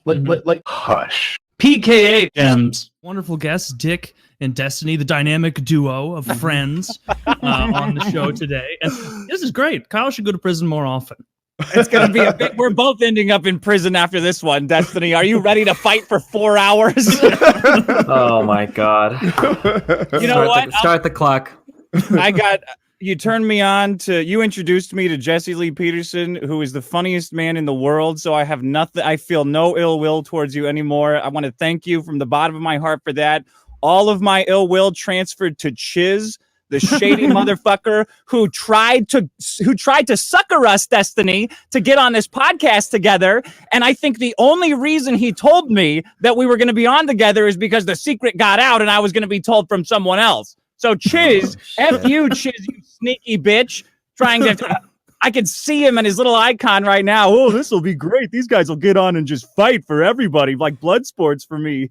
Like hush. PKA gems. Wonderful guests, Dick and Destiny, the dynamic duo of friends on the show today. And this is great. Kyle should go to prison more often. It's going to be a big... We're both ending up in prison after this one. Destiny, are you ready to fight for 4 hours? Oh, my God. You know what? Start the clock. You turned me on to... You introduced me to Jesse Lee Peterson, who is the funniest man in the world, so I have nothing... I feel no ill will towards you anymore. I want to thank you from the bottom of my heart for that. All of my ill will transferred to Chiz, the shady motherfucker who tried to sucker us, Destiny, to get on this podcast together. And I think the only reason he told me that we were going to be on together is because the secret got out and I was going to be told from someone else. So Chiz, F you, Chiz, you sneaky bitch, trying to... I can see him and his little icon right now. Oh, this will be great. These guys will get on and just fight for everybody, like blood sports for me.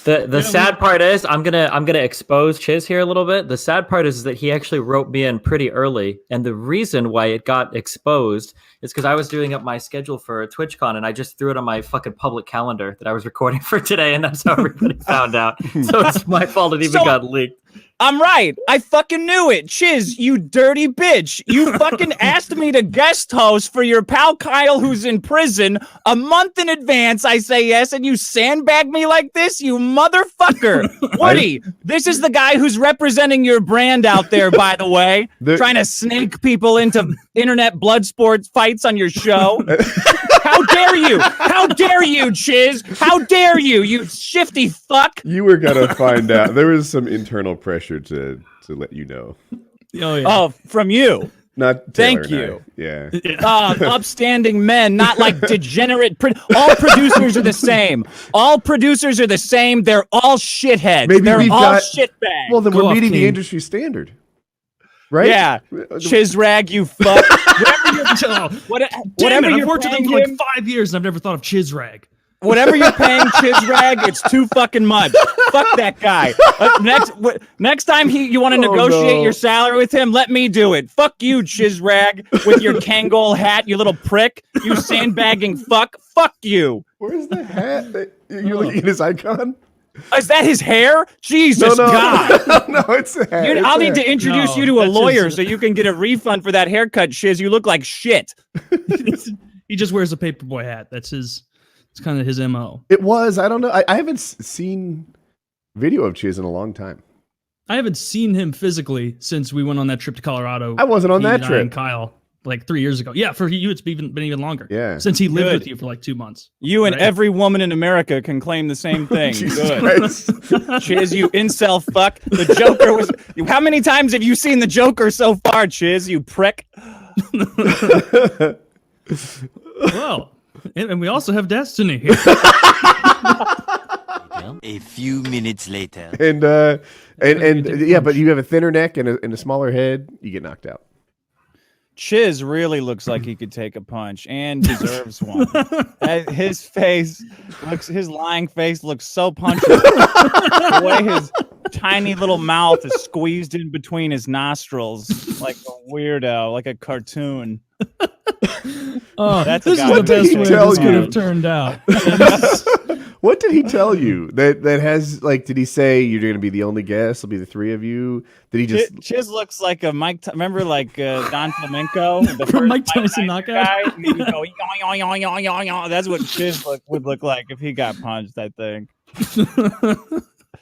The sad part is I'm gonna expose Chiz here a little bit. The sad part is that he actually wrote me in pretty early, and the reason why it got exposed is because I was doing up my schedule for TwitchCon, and I just threw it on my fucking public calendar that I was recording for today, and that's how everybody found out. So it's my fault it even got leaked. I'm right. I fucking knew it. Chiz, you dirty bitch. You fucking asked me to guest host for your pal Kyle, who's in prison, a month in advance. I say yes, and you sandbag me like this, you motherfucker. Woody, this is the guy who's representing your brand out there, by the way, trying to snake people into internet blood sports fights on your show. How dare you? How dare you, Chiz? How dare you, you shifty fuck? You were gonna find out. There was some internal pressure to let you know. Oh, yeah. Oh, from you. Not Taylor. Thank you. Yeah. Upstanding men, not like degenerate. All producers are the same. All producers are the same. They're all shitheads. Maybe they're all shitbags. Well, then we're meeting the industry standard. Right? Yeah. Chizrag, you fuck. Whatever I've worked with him for like 5 years and I've never thought of Chizrag. Whatever you're paying Chizrag, it's too fucking much. Fuck that guy. Next time you want to negotiate your salary with him, let me do it. Fuck you, Chizrag, with your Kangol hat, you little prick. You sandbagging fuck. Fuck you. Where's the hat? You're looking at his icon? Is that his hair? Jesus God. No, it's a hat. I'll need to introduce you to a lawyer so you can get a refund for that haircut, Shiz. You look like shit. He just wears a paperboy hat. It's kind of his MO. It was. I don't know. I haven't seen video of Chiz in a long time. I haven't seen him physically since we went on that trip to Colorado. I wasn't on that trip. And Kyle, like 3 years ago. Yeah, for you, it's been even longer. Yeah. Since he lived with you for like 2 months. You and every woman in America can claim the same thing. Good. Chiz, you incel fuck. The Joker was... How many times have you seen the Joker so far, Chiz, you prick? Well... And we also have Destiny here. A few minutes later. And yeah, but you have a thinner neck and a smaller head, you get knocked out. Chiz really looks like he could take a punch and deserves one. His lying face looks so punchable. The way his tiny little mouth is squeezed in between his nostrils like a weirdo, like a cartoon. This is the best way this could have turned out. What did he tell you? That has, like, did he say you're going to be the only guest? It'll be the three of you? Did he just... Chiz looks like a Mike... Remember, like, Don Flamenco? The Mike Tyson knockout? Guy, and he would go, yo. That's what Chiz would look like if he got punched, I think.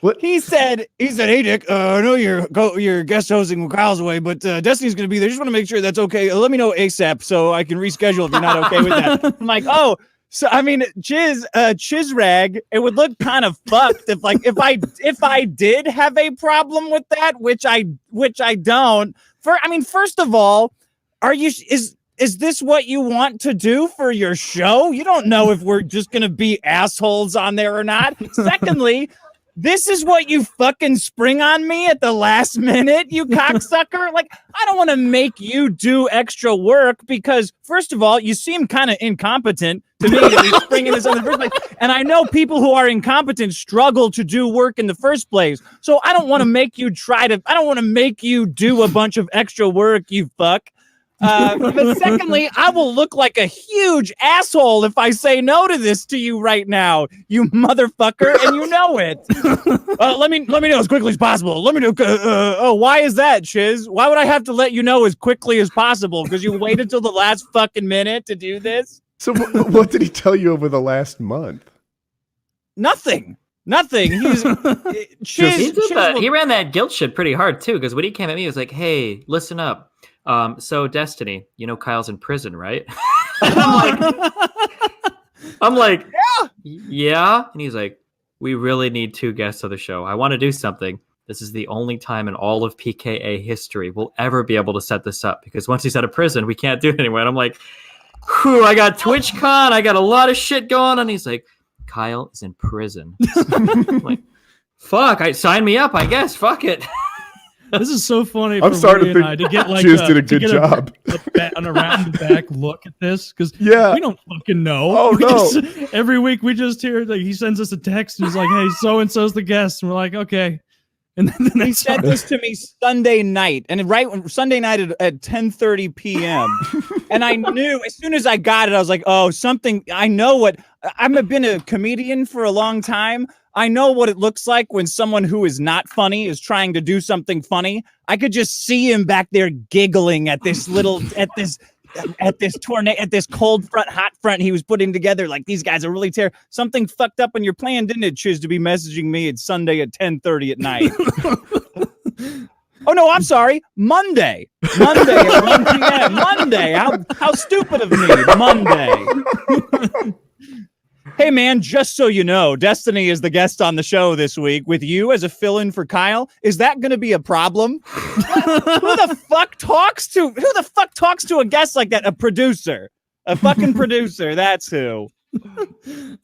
What he said, hey Dick, I know you're guest hosting Kyle's away, but Destiny's gonna be there. Just want to make sure that's okay. Let me know ASAP so I can reschedule if you're not okay with that. I'm like, oh, so I mean, Chizrag, it would look kind of fucked if I did have a problem with that, which I don't. First of all, is this what you want to do for your show? You don't know if we're just gonna be assholes on there or not. Secondly, this is what you fucking spring on me at the last minute, you cocksucker. Like, I don't want to make you do extra work because, first of all, you seem kind of incompetent to me to be springing this on the first place. And I know people who are incompetent struggle to do work in the first place. So I don't want to make you I don't want to make you do a bunch of extra work, you fuck. But secondly, I will look like a huge asshole if I say no to this to you right now, you motherfucker, and you know it. Let me know as quickly as possible. Let me know. Why is that, Chiz? Why would I have to let you know as quickly as possible? Because you waited till the last fucking minute to do this? So what did he tell you over the last month? Nothing. He's Chiz. He ran that guilt shit pretty hard too. Because when he came at me, he was like, "Hey, listen up. So Destiny, you know Kyle's in prison, right?" I'm like, yeah. And he's like, "We really need 2 guests on the show. I want to do something. This is the only time in all of PKA history we'll ever be able to set this up because once he's out of prison, we can't do it anymore." And I'm like, whew, I got TwitchCon. I got a lot of shit going on. He's like, "Kyle is in prison." I'm like, fuck, sign me up, I guess. Fuck it. This is so funny. I'm starting to think to get like Chiz did a good job. An around the back look at this because we don't fucking know. Oh no! Every week we just hear like he sends us a text and he's like, "Hey, so and so's the guest," and we're like, "Okay." And then he said this to me Sunday night, and Sunday night at 10:30 p.m. And I knew as soon as I got it, I was like, "Oh, something." I know what I've been a comedian for a long time. I know what it looks like when someone who is not funny is trying to do something funny. I could just see him back there giggling at this tornado, at this cold front, hot front he was putting together. Like, these guys are really terrible. Something fucked up on your plan, didn't it, Chiz, to be messaging me at Sunday at 10:30 at night? Oh no, I'm sorry. Monday at 1 p.m. Monday. How stupid of me. Monday. Hey man, just so you know, Destiny is the guest on the show this week with you as a fill-in for Kyle. Is that going to be a problem? Who the fuck talks to a guest like that? A producer, a fucking producer. That's who.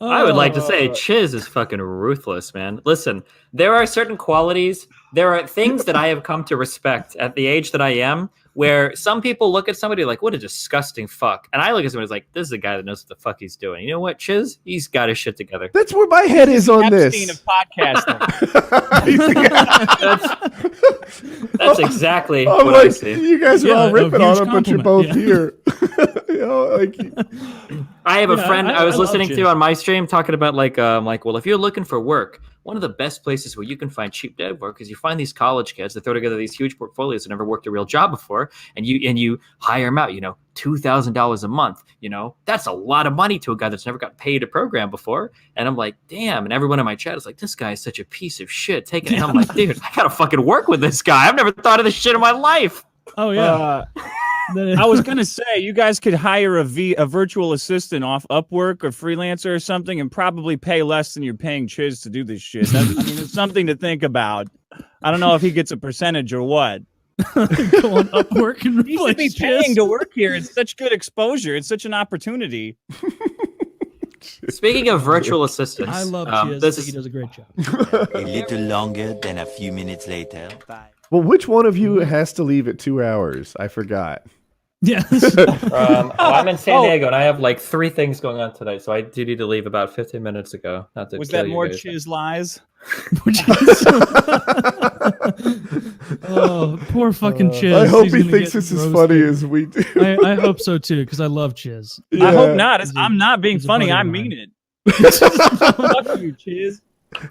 I would like to say Chiz is fucking ruthless, man. Listen, there are certain qualities, there are things that I have come to respect at the age that I am, where some people look at somebody like, what a disgusting fuck. And I look at somebody like, this is a guy that knows what the fuck he's doing. You know what, Chiz? He's got his shit together. That's where my head is on Epstein this. Of podcasting. That's exactly I'm what like, I see. you guys are all ripping on him, but you're both here. I have a friend I was listening to on my stream talking about well, if you're looking for work, one of the best places where you can find cheap dev work is you find these college kids that throw together these huge portfolios that never worked a real job before, and you hire them out, $2,000 a month. That's a lot of money to a guy that's never got paid to program before. And I'm like, damn. And everyone in my chat is like, this guy is such a piece of shit. Taking it. And I'm like, dude, I gotta fucking work with this guy. I've never thought of this shit in my life. Oh yeah. I was gonna say you guys could hire a virtual assistant off Upwork or Freelancer or something, and probably pay less than you're paying Chiz to do this shit. It's something to think about. I don't know if he gets a percentage or what. Go on Upwork and he should be paying to work here. It's such good exposure. It's such an opportunity. Speaking of virtual assistants, I love Chiz. I think he does a great job. A little longer than a few minutes later. Well, which one of you has to leave at 2 hours? I forgot. Yeah. I'm in San Diego and I have like 3 things going on today, so I do need to leave about 15 minutes ago. Not to Was kill that you more guys. Chiz lies? Oh, poor fucking Chiz. I hope He's he gonna thinks get this is roasted. funny as we do. I hope so too, because I love Chiz. Yeah. I hope not. I'm not being He's a funny. buddy of I mine. mean it. Fuck you, Chiz.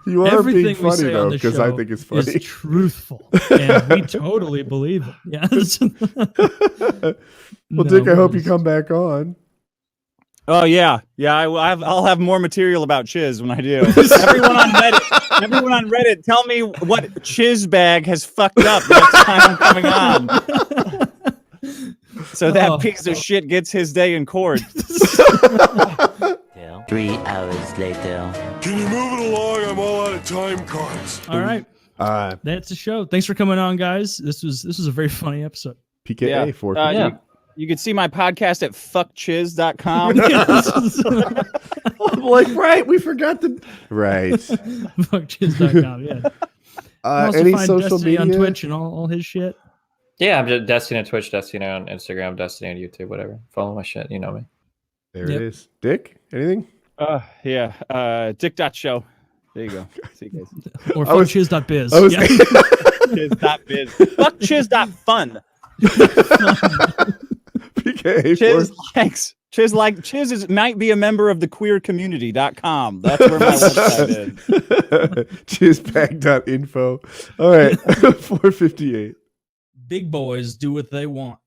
You are Everything being we funny say though, on the because I show think it's funny. is truthful, and we totally believe it. Yes. Well, Dick, I hope you come back on. Oh yeah. I'll have more material about Chiz when I do. Everyone on Reddit, tell me what Chiz bag has fucked up next time I'm coming on. So that piece of shit gets his day in court. 3 hours later. Can you move it along? I'm all out of time cards. All right. That's the show. Thanks for coming on, guys. This was a very funny episode. PKA 4. You can see my podcast at fuckchiz.com. I'm like, right, we forgot the right. Fuckchiz.com, yeah. Any find social Destiny media on Twitch and all his shit. Yeah, I'm just Destiny on Twitch, Destiny on Instagram, Destiny on YouTube, whatever. Follow my shit, you know me. There it is. Dick, anything? Dick.show. There you go. See you guys. Or fuckchiz.biz. Chiz.biz. Fuckchiz.fun. Okay. Chiz likes. Chiz might be a member of the queercommunity.com. That's where my website is. Chizbag.info. All right. 458. Big boys do what they want.